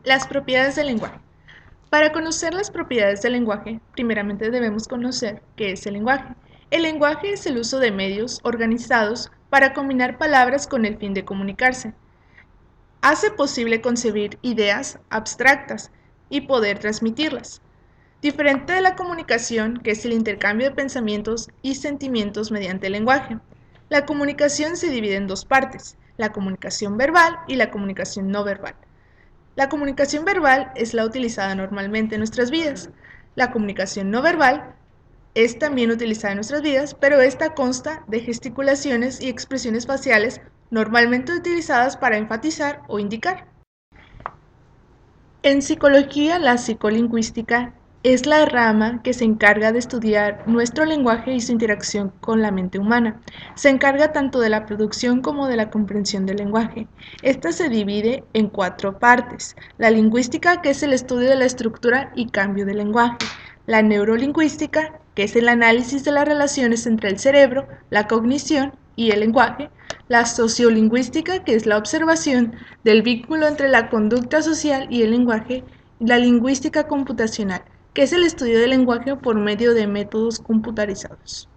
Las propiedades del lenguaje. Para conocer las propiedades del lenguaje, primeramente debemos conocer qué es el lenguaje. El lenguaje es el uso de medios organizados para combinar palabras con el fin de comunicarse. Hace posible concebir ideas abstractas y poder transmitirlas. Diferente de la comunicación, que es el intercambio de pensamientos y sentimientos mediante el lenguaje. La comunicación se divide en dos partes, la comunicación verbal y la comunicación no verbal. La comunicación verbal es la utilizada normalmente en nuestras vidas. La comunicación no verbal es también utilizada en nuestras vidas, pero esta consta de gesticulaciones y expresiones faciales normalmente utilizadas para enfatizar o indicar. En psicología, la psicolingüística es la rama que se encarga de estudiar nuestro lenguaje y su interacción con la mente humana. Se encarga tanto de la producción como de la comprensión del lenguaje. Esta se divide en cuatro partes. La lingüística, que es el estudio de la estructura y cambio del lenguaje. La neurolingüística, que es el análisis de las relaciones entre el cerebro, la cognición y el lenguaje. La sociolingüística, que es la observación del vínculo entre la conducta social y el lenguaje. Y la lingüística computacional, que es el estudio del lenguaje por medio de métodos computarizados.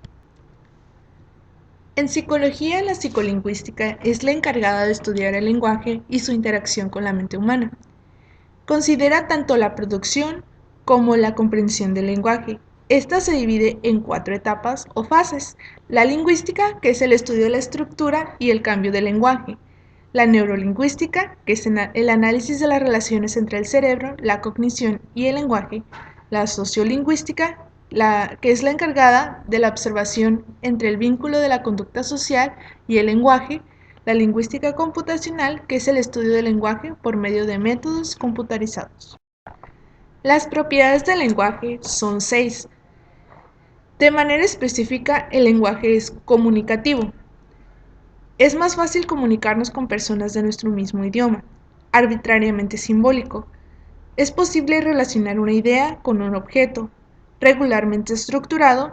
En psicología, la psicolingüística es la encargada de estudiar el lenguaje y su interacción con la mente humana. Considera tanto la producción como la comprensión del lenguaje. Esta se divide en cuatro etapas o fases. La lingüística, que es el estudio de la estructura y el cambio del lenguaje. La neurolingüística, que es el análisis de las relaciones entre el cerebro, la cognición y el lenguaje. La sociolingüística, que es la encargada de la observación entre el vínculo de la conducta social y el lenguaje. La lingüística computacional, que es el estudio del lenguaje por medio de métodos computarizados. Las propiedades del lenguaje son 6. De manera específica, el lenguaje es comunicativo. Es más fácil comunicarnos con personas de nuestro mismo idioma, arbitrariamente simbólico. Es posible relacionar una idea con un objeto, regularmente estructurado,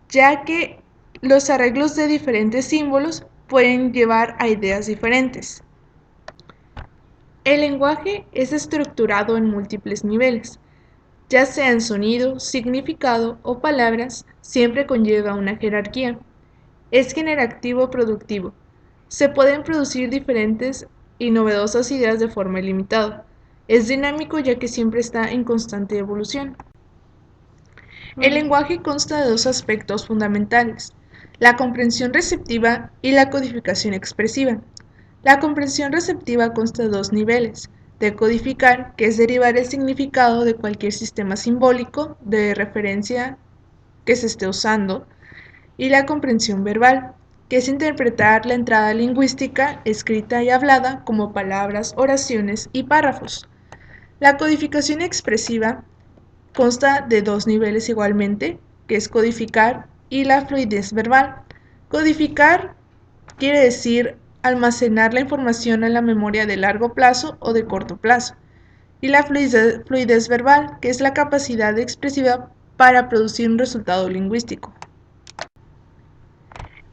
ya que los arreglos de diferentes símbolos pueden llevar a ideas diferentes. El lenguaje es estructurado en múltiples niveles, ya sea en sonido, significado o palabras, siempre conlleva una jerarquía. Es generativo productivo. Se pueden producir diferentes y novedosas ideas de forma ilimitada. Es dinámico ya que siempre está en constante evolución. El lenguaje consta de dos aspectos fundamentales, la comprensión receptiva y la codificación expresiva. La comprensión receptiva consta de dos niveles, decodificar, que es derivar el significado de cualquier sistema simbólico de referencia que se esté usando, y la comprensión verbal, que es interpretar la entrada lingüística escrita y hablada como palabras, oraciones y párrafos. La codificación expresiva consta de dos niveles igualmente, que es codificar y la fluidez verbal. Codificar quiere decir almacenar la información en la memoria de largo plazo o de corto plazo. Y la fluidez verbal, que es la capacidad expresiva para producir un resultado lingüístico.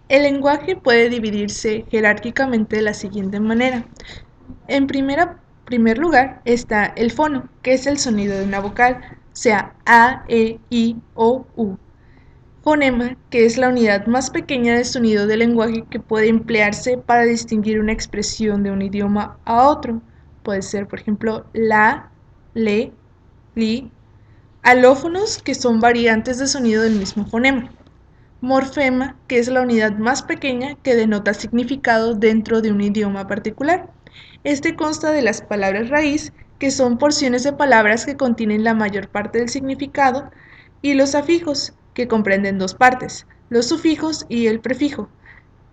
El lenguaje puede dividirse jerárquicamente de la siguiente manera. En primer lugar está el fono, que es el sonido de una vocal, sea A, E, I, O, U. Fonema, que es la unidad más pequeña de sonido del lenguaje que puede emplearse para distinguir una expresión de un idioma a otro. Puede ser, por ejemplo, la, le, li. Alófonos, que son variantes de sonido del mismo fonema. Morfema, que es la unidad más pequeña que denota significado dentro de un idioma particular. Este consta de las palabras raíz, que son porciones de palabras que contienen la mayor parte del significado, y los afijos, que comprenden dos partes, los sufijos y el prefijo.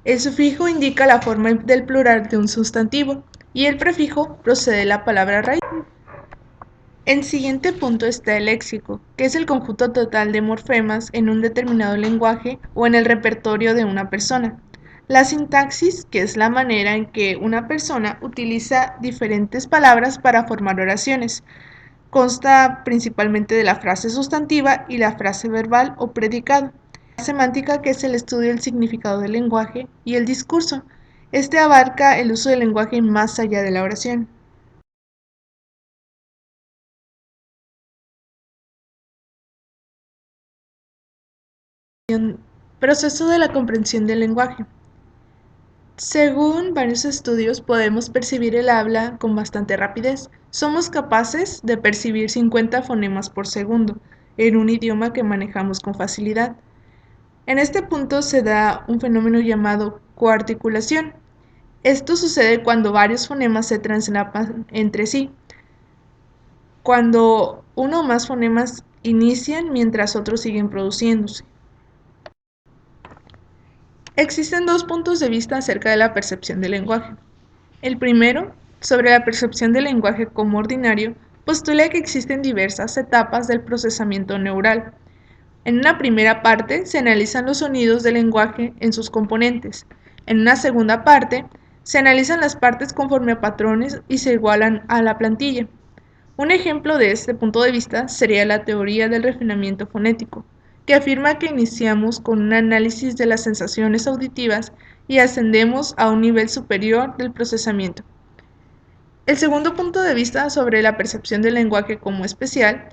El sufijo indica la forma del plural de un sustantivo, y el prefijo procede de la palabra raíz. En siguiente punto está el léxico, que es el conjunto total de morfemas en un determinado lenguaje o en el repertorio de una persona. La sintaxis, que es la manera en que una persona utiliza diferentes palabras para formar oraciones, consta principalmente de la frase sustantiva y la frase verbal o predicado. La semántica, que es el estudio del significado del lenguaje, y el discurso. Este abarca el uso del lenguaje más allá de la oración. Proceso de la comprensión del lenguaje. Según varios estudios, podemos percibir el habla con bastante rapidez. Somos capaces de percibir 50 fonemas por segundo en un idioma que manejamos con facilidad. En este punto se da un fenómeno llamado coarticulación. Esto sucede cuando varios fonemas se translapan entre sí, cuando uno o más fonemas inician mientras otros siguen produciéndose. Existen dos puntos de vista acerca de la percepción del lenguaje. El primero, sobre la percepción del lenguaje como ordinario, postula que existen diversas etapas del procesamiento neural. En una primera parte se analizan los sonidos del lenguaje en sus componentes. En una segunda parte se analizan las partes conforme a patrones y se igualan a la plantilla. Un ejemplo de este punto de vista sería la teoría del refinamiento fonético, que afirma que iniciamos con un análisis de las sensaciones auditivas y ascendemos a un nivel superior del procesamiento. El segundo punto de vista sobre la percepción del lenguaje como especial,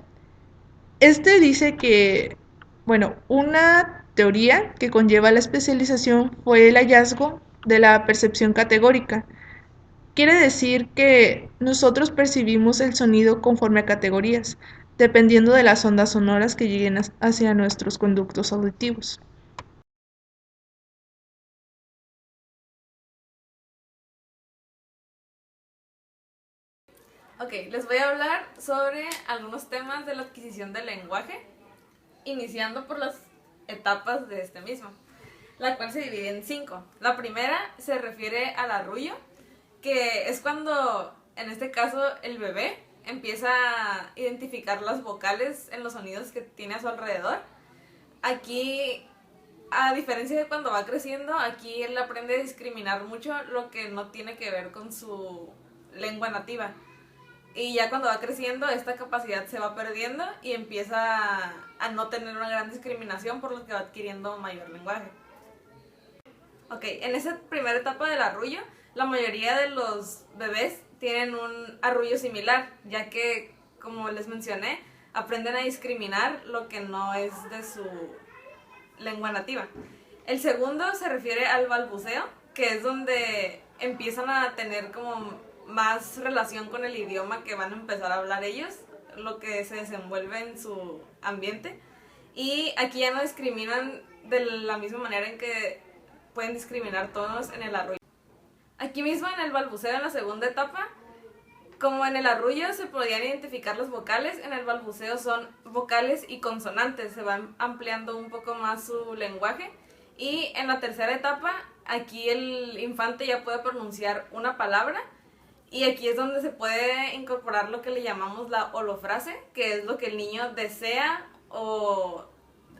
este dice que, una teoría que conlleva la especialización fue el hallazgo de la percepción categórica. Quiere decir que nosotros percibimos el sonido conforme a categorías, dependiendo de las ondas sonoras que lleguen hacia nuestros conductos auditivos. Ok, les voy a hablar sobre algunos temas de la adquisición del lenguaje, iniciando por las etapas de este mismo, la cual se divide en 5. La primera se refiere al arrullo, que es cuando, en este caso, el bebé empieza a identificar las vocales en los sonidos que tiene a su alrededor. Aquí, a diferencia de cuando va creciendo, aquí él aprende a discriminar mucho lo que no tiene que ver con su lengua nativa. Y ya cuando va creciendo, esta capacidad se va perdiendo y empieza a no tener una gran discriminación, por lo que va adquiriendo mayor lenguaje. Ok, en esa primera etapa del arrullo, la mayoría de los bebés tienen un arrullo similar, ya que, como les mencioné, aprenden a discriminar lo que no es de su lengua nativa. El segundo se refiere al balbuceo, que es donde empiezan a tener como más relación con el idioma que van a empezar a hablar ellos, lo que se desenvuelve en su ambiente. Y aquí ya no discriminan de la misma manera en que pueden discriminar tonos en el arrullo. Aquí mismo en el balbuceo, en la segunda etapa, como en el arrullo se podían identificar las vocales, en el balbuceo son vocales y consonantes, se va ampliando un poco más su lenguaje. Y en la tercera etapa, aquí el infante ya puede pronunciar una palabra, y aquí es donde se puede incorporar lo que le llamamos la holofrase, que es lo que el niño desea o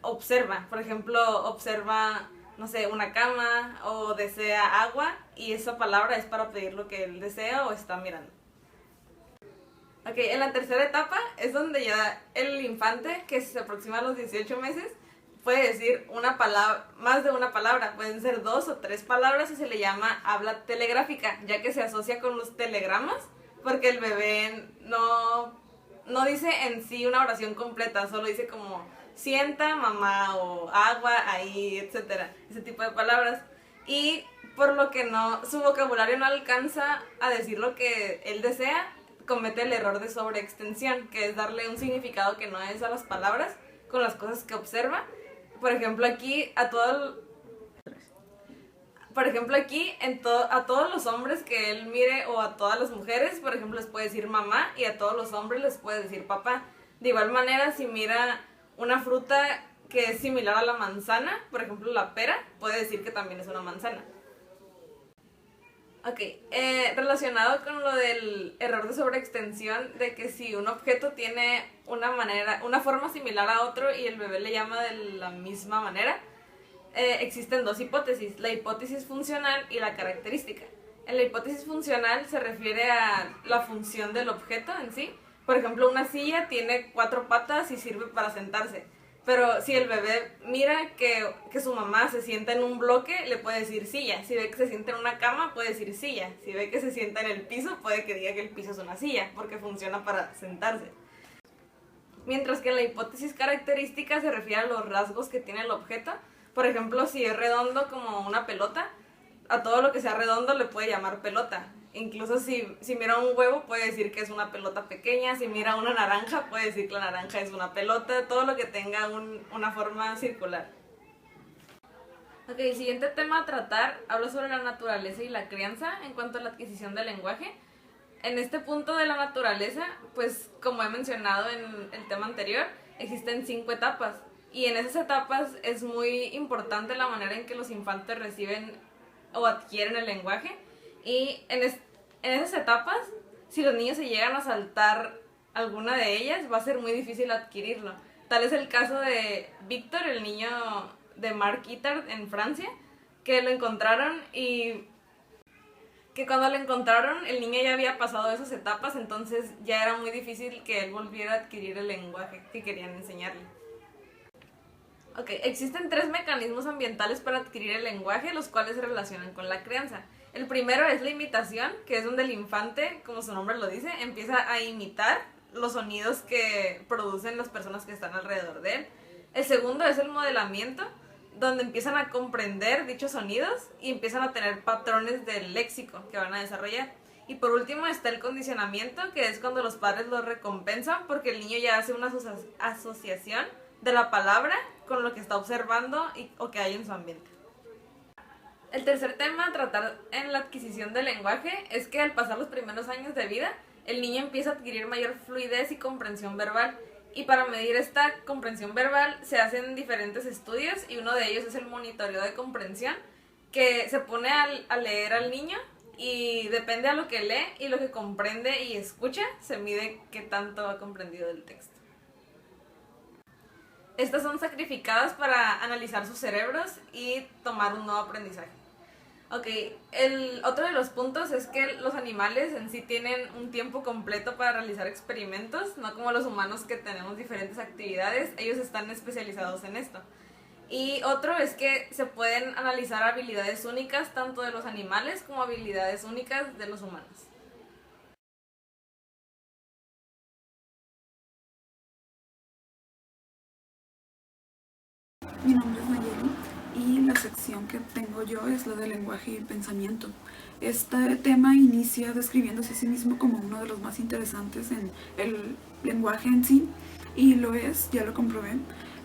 observa. Por ejemplo, observa, no sé, una cama o desea agua, y esa palabra es para pedir lo que él desea o está mirando. Ok, en la tercera etapa es donde ya el infante, que se aproxima a los 18 meses, puede decir una palabra, más de una palabra, pueden ser 2 o 3 palabras, y se le llama habla telegráfica, ya que se asocia con los telegramas, porque el bebé no dice en sí una oración completa, solo dice como sienta, mamá, o agua, ahí, etcétera, ese tipo de palabras. Y por lo que su vocabulario no alcanza a decir lo que él desea, comete el error de sobreextensión, que es darle un significado que no es a las palabras con las cosas que observa. Por ejemplo, aquí a todos los hombres que él mire, o a todas las mujeres, por ejemplo, les puede decir mamá, y a todos los hombres les puede decir papá. De igual manera, si mira una fruta que es similar a la manzana, por ejemplo la pera, puede decir que también es una manzana. Ok, relacionado con lo del error de sobreextensión, de que si un objeto tiene una forma similar a otro y el bebé le llama de la misma manera, existen dos hipótesis, la hipótesis funcional y la característica. En la hipótesis funcional se refiere a la función del objeto en sí. Por ejemplo, una silla tiene 4 patas y sirve para sentarse. Pero si el bebé mira que su mamá se sienta en un bloque, le puede decir silla. Si ve que se sienta en una cama, puede decir silla. Si ve que se sienta en el piso, puede que diga que el piso es una silla, porque funciona para sentarse. Mientras que en la hipótesis característica se refiere a los rasgos que tiene el objeto. Por ejemplo, si es redondo como una pelota, a todo lo que sea redondo le puede llamar pelota. Incluso si mira un huevo puede decir que es una pelota pequeña, si mira una naranja puede decir que la naranja es una pelota, todo lo que tenga una forma circular. Ok, el siguiente tema a tratar habla sobre la naturaleza y la crianza en cuanto a la adquisición del lenguaje. En este punto de la naturaleza, pues como he mencionado en el tema anterior, existen 5 etapas. Y en esas etapas es muy importante la manera en que los infantes reciben o adquieren el lenguaje. Y en esas etapas, si los niños se llegan a saltar alguna de ellas, va a ser muy difícil adquirirlo. Tal es el caso de Víctor, el niño de Mark Ittard en Francia, que lo encontraron y que cuando lo encontraron el niño ya había pasado esas etapas, entonces ya era muy difícil que él volviera a adquirir el lenguaje que querían enseñarle. Ok, existen 3 mecanismos ambientales para adquirir el lenguaje, los cuales se relacionan con la crianza. El primero es la imitación, que es donde el infante, como su nombre lo dice, empieza a imitar los sonidos que producen las personas que están alrededor de él. El segundo es el modelamiento, donde empiezan a comprender dichos sonidos y empiezan a tener patrones del léxico que van a desarrollar. Y por último está el condicionamiento, que es cuando los padres lo recompensan porque el niño ya hace una asociación de la palabra con lo que está observando o que hay en su ambiente. El tercer tema a tratar en la adquisición del lenguaje es que al pasar los primeros años de vida, el niño empieza a adquirir mayor fluidez y comprensión verbal. Y para medir esta comprensión verbal se hacen diferentes estudios y uno de ellos es el monitoreo de comprensión, que se pone a leer al niño y depende a lo que lee y lo que comprende y escucha, se mide qué tanto ha comprendido del texto. Estas son sacrificadas para analizar sus cerebros y tomar un nuevo aprendizaje. Ok, el otro de los puntos es que los animales en sí tienen un tiempo completo para realizar experimentos, no como los humanos que tenemos diferentes actividades, ellos están especializados en esto. Y otro es que se pueden analizar habilidades únicas tanto de los animales como habilidades únicas de los humanos. Mi nombre es Nayeli y la sección que tengo yo es la de lenguaje y pensamiento. Este tema inicia describiéndose a sí mismo como uno de los más interesantes en el lenguaje en sí, y lo es, ya lo comprobé.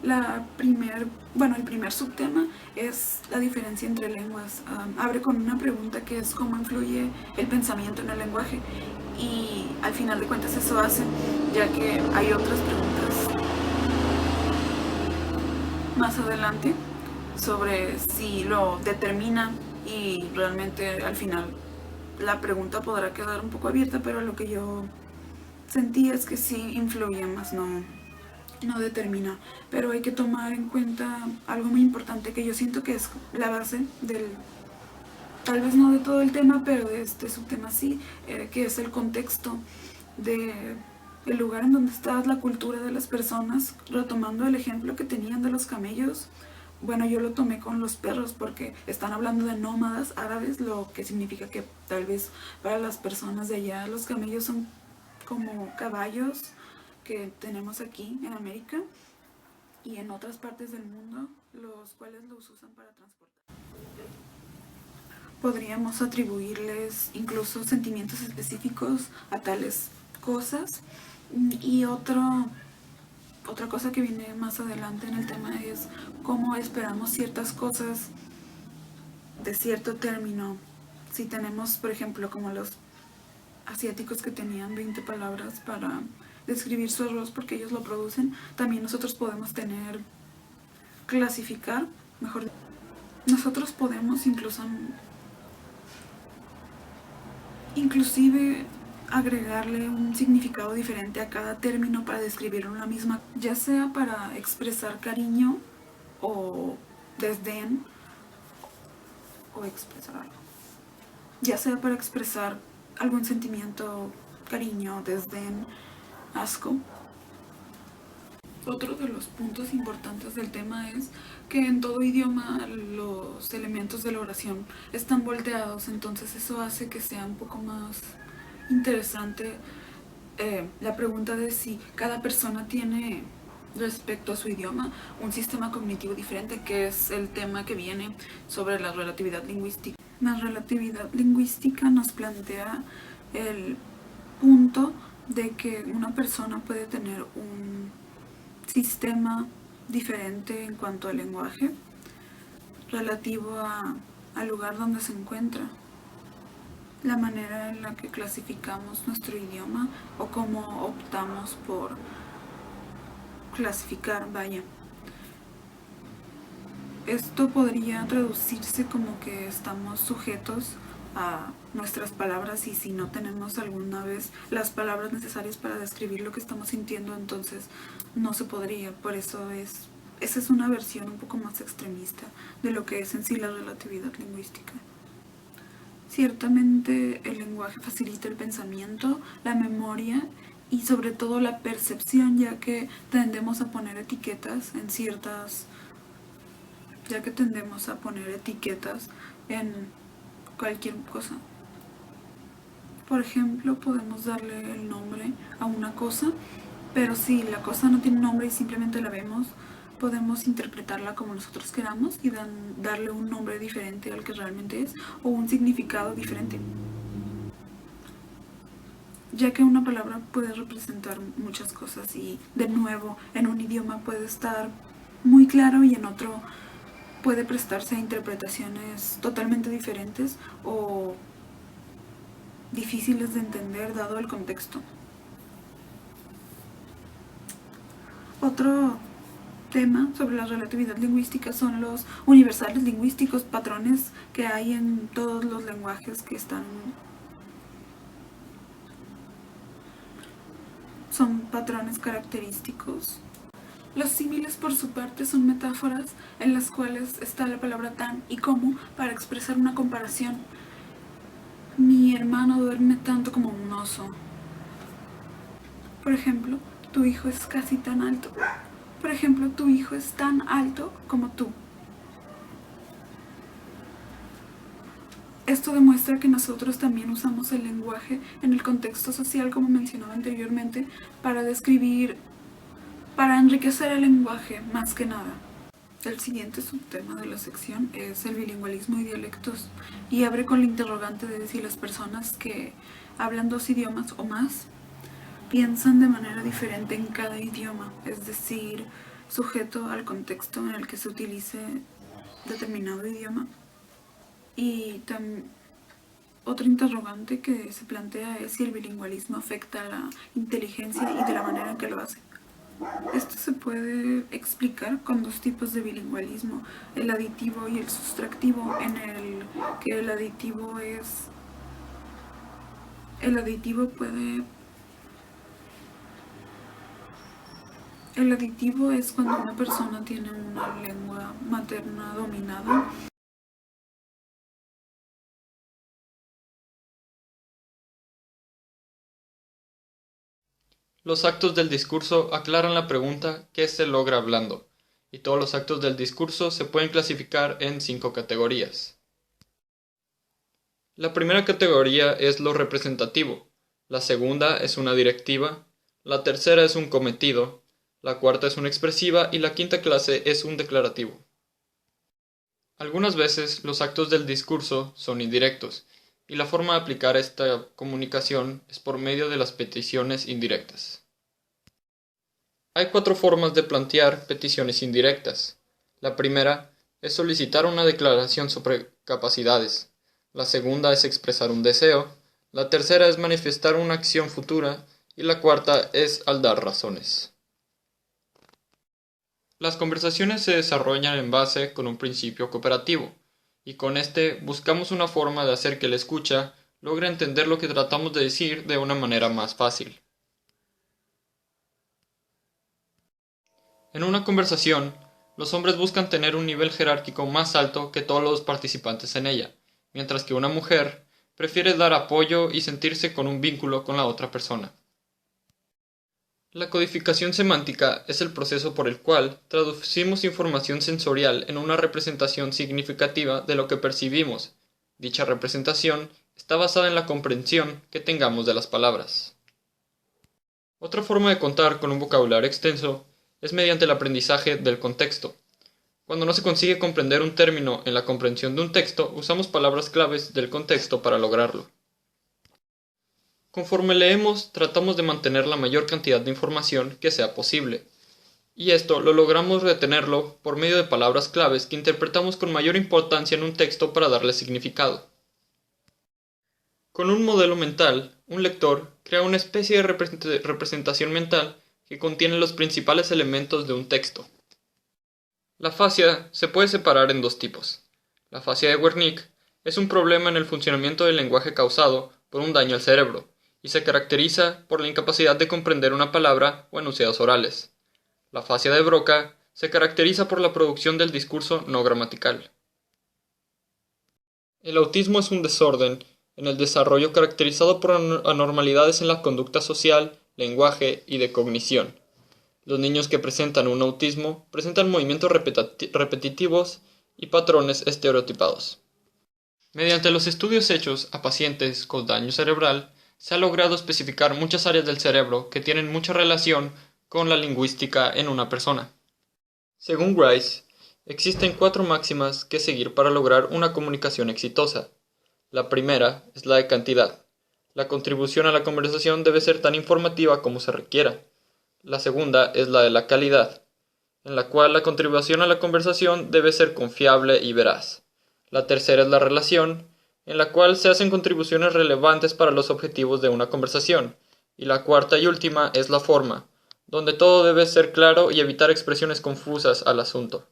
El primer subtema es la diferencia entre lenguas. Abre con una pregunta que es cómo influye el pensamiento en el lenguaje, y al final de cuentas eso hace, ya que hay otras preguntas más adelante sobre si lo determina, y realmente al final la pregunta podrá quedar un poco abierta, pero lo que yo sentí es que sí influye, más no determina. Pero hay que tomar en cuenta algo muy importante que yo siento que es la base del, tal vez no de todo el tema, pero de este subtema sí, que es el contexto de el lugar en donde está la cultura de las personas. Retomando el ejemplo que tenían de los camellos, bueno, yo lo tomé con los perros porque están hablando de nómadas árabes, lo que significa que tal vez para las personas de allá los camellos son como caballos que tenemos aquí en América y en otras partes del mundo, los cuales los usan para transportar. Podríamos atribuirles incluso sentimientos específicos a tales cosas. Y otra cosa que viene más adelante en el tema es cómo esperamos ciertas cosas de cierto término. Si tenemos, por ejemplo, como los asiáticos que tenían 20 palabras para describir su arroz porque ellos lo producen, también nosotros podemos clasificar, nosotros podemos inclusive agregarle un significado diferente a cada término para describir una misma, ya sea para expresar cariño o desdén, o expresar algo, ya sea para expresar algún sentimiento, cariño, desdén, asco. Otro de los puntos importantes del tema es que en todo idioma los elementos de la oración están volteados, entonces eso hace que sea un poco más interesante la pregunta de si cada persona tiene respecto a su idioma, un sistema cognitivo diferente, que es el tema que viene sobre la relatividad lingüística. La relatividad lingüística nos plantea el punto de que una persona puede tener un sistema diferente en cuanto al lenguaje relativo al lugar donde se encuentra, la manera en la que clasificamos nuestro idioma o cómo optamos por clasificar, vaya. Esto podría traducirse como que estamos sujetos a nuestras palabras, y si no tenemos alguna vez las palabras necesarias para describir lo que estamos sintiendo, entonces no se podría. Por eso esa es una versión un poco más extremista de lo que es en sí la relatividad lingüística. Ciertamente el lenguaje facilita el pensamiento, la memoria y sobre todo la percepción, ya que tendemos a poner etiquetas en cualquier cosa. Por ejemplo, podemos darle el nombre a una cosa, pero si la cosa no tiene nombre y simplemente la vemos, podemos interpretarla como nosotros queramos y darle un nombre diferente al que realmente es, o un significado diferente, ya que una palabra puede representar muchas cosas y, de nuevo, en un idioma puede estar muy claro y en otro puede prestarse a interpretaciones totalmente diferentes o difíciles de entender dado el contexto. Otro tema sobre la relatividad lingüística son los universales lingüísticos, patrones que hay en todos los lenguajes que son patrones característicos. Los símiles, por su parte, son metáforas en las cuales está la palabra tan y como para expresar una comparación. Mi hermano duerme tanto como un oso. Por ejemplo, tu hijo es casi tan alto. Por ejemplo, tu hijo es tan alto como tú. Esto demuestra que nosotros también usamos el lenguaje en el contexto social, como mencionaba anteriormente, para enriquecer el lenguaje más que nada. El siguiente subtema de la sección es el bilingüismo y dialectos, y abre con la interrogante de si las personas que hablan 2 idiomas o más piensan de manera diferente en cada idioma, es decir, sujeto al contexto en el que se utilice determinado idioma. Y otra interrogante que se plantea es si el bilingüismo afecta a la inteligencia y de la manera en que lo hace. Esto se puede explicar con 2 tipos de bilingüismo, el aditivo y el sustractivo, en el que el aditivo es cuando una persona tiene una lengua materna dominada. Los actos del discurso aclaran la pregunta ¿qué se logra hablando? Y todos los actos del discurso se pueden clasificar en 5 categorías. La primera categoría es lo representativo, la segunda es una directiva, la tercera es un cometido, la cuarta es una expresiva y la quinta clase es un declarativo. Algunas veces los actos del discurso son indirectos, y la forma de aplicar esta comunicación es por medio de las peticiones indirectas. Hay 4 formas de plantear peticiones indirectas. La primera es solicitar una declaración sobre capacidades. La segunda es expresar un deseo. La tercera es manifestar una acción futura. Y la cuarta es al dar razones. Las conversaciones se desarrollan en base con un principio cooperativo. Y con este buscamos una forma de hacer que el escucha logre entender lo que tratamos de decir de una manera más fácil. En una conversación, los hombres buscan tener un nivel jerárquico más alto que todos los participantes en ella, mientras que una mujer prefiere dar apoyo y sentirse con un vínculo con la otra persona. La codificación semántica es el proceso por el cual traducimos información sensorial en una representación significativa de lo que percibimos. Dicha representación está basada en la comprensión que tengamos de las palabras. Otra forma de contar con un vocabulario extenso es mediante el aprendizaje del contexto. Cuando no se consigue comprender un término en la comprensión de un texto, usamos palabras claves del contexto para lograrlo. Conforme leemos, tratamos de mantener la mayor cantidad de información que sea posible, y esto lo logramos retenerlo por medio de palabras claves que interpretamos con mayor importancia en un texto para darle significado. Con un modelo mental, un lector crea una especie de representación mental que contiene los principales elementos de un texto. La fascia se puede separar en dos tipos. La fascia de Wernicke es un problema en el funcionamiento del lenguaje causado por un daño al cerebro, y se caracteriza por la incapacidad de comprender una palabra o enunciados orales. La fascia de Broca se caracteriza por la producción del discurso no gramatical. El autismo es un desorden en el desarrollo caracterizado por anormalidades en la conducta social, lenguaje y de cognición. Los niños que presentan un autismo presentan movimientos repetitivos y patrones estereotipados. Mediante los estudios hechos a pacientes con daño cerebral, se ha logrado especificar muchas áreas del cerebro que tienen mucha relación con la lingüística en una persona. Según Grice, existen 4 máximas que seguir para lograr una comunicación exitosa. La primera es la de cantidad. La contribución a la conversación debe ser tan informativa como se requiera. La segunda es la de la calidad, en la cual la contribución a la conversación debe ser confiable y veraz. La tercera es la relación, en la cual se hacen contribuciones relevantes para los objetivos de una conversación. Y la cuarta y última es la forma, donde todo debe ser claro y evitar expresiones confusas al asunto.